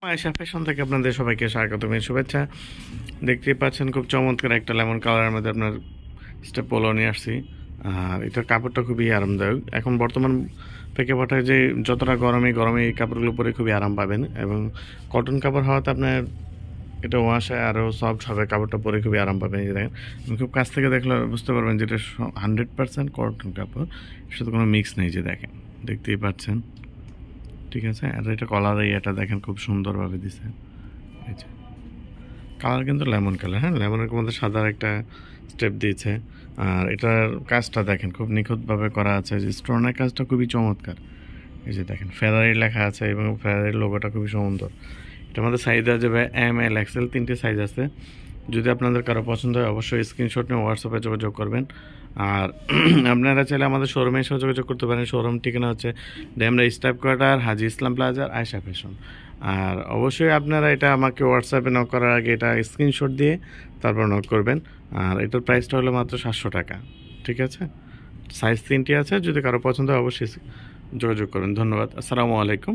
Ayesha fashion থেকে আপনাদের সবাইকে স্বাগতম এবং শুভেচ্ছা। দেখতেই পাচ্ছেন খুব চমৎকার একটা লেমন কালারের মধ্যে আপনার স্টেপ পোলো নিয়ে আসছি। আর এটার কাপড়টা খুবই আরামদায়ক। এখন বর্তমান প্রেক্ষাপটে যে যতটা গরমে গরমে এই কাপড়গুলো পরে খুবই আরাম পাবেন এবং কটন কাপড় হওয়াতে আপনার এটা ওয়াশে আরও সফট হবে, কাপড়টা পরে খুবই আরাম পাবেন। এই যে দেখেন, আমি খুব কাছ থেকে দেখলে বুঝতে পারবেন যেটা 100% কটন কাপড়, এর সাথে কোনো মিক্স নেই। যে দেখেন, দেখতেই পাচ্ছেন, ঠিক আছে। আর এটা কলার এটা দেখেন খুব সুন্দরভাবে দিছে। এই যে কালার কিন্তু লেমন কালার, হ্যাঁ, লেমনের মধ্যে সাদার একটা স্টেপ দিয়েছে। আর এটার কাজটা দেখেন খুব নিখুঁতভাবে করা আছে, যে স্টোনের কাজটা খুবই চমৎকার। এই যে দেখেন ফেরারি লেখা আছে এবং ফেরারির লোগোটা খুবই সুন্দর। এটার মধ্যে সাইজ দেওয়া যাবে ML XL, 3টে সাইজ আছে। যদি আপনাদের কারো পছন্দ হয় অবশ্যই স্ক্রিনশট নিয়ে হোয়াটসঅ্যাপে যোগাযোগ করবেন। আর আপনারা চাইলে আমাদের শোরুমে এসেও যোগাযোগ করতে পারেন। শোরুম ঠিকানা হচ্ছে ডেমরা স্টাফ কোয়ার্টার, হাজি ইসলাম প্লাজার, আয়েশা ফ্যাশন। আর অবশ্যই আপনারা এটা আমাকে হোয়াটসঅ্যাপে নক করার আগে এটা স্ক্রিনশট দিয়ে তারপর নক করবেন। আর এটার প্রাইসটা হলো মাত্র 700 টাকা, ঠিক আছে। সাইজ 3টি আছে, যদি কারো পছন্দ হয় অবশ্যই যোগাযোগ করবেন। ধন্যবাদ, আসসালামু আলাইকুম।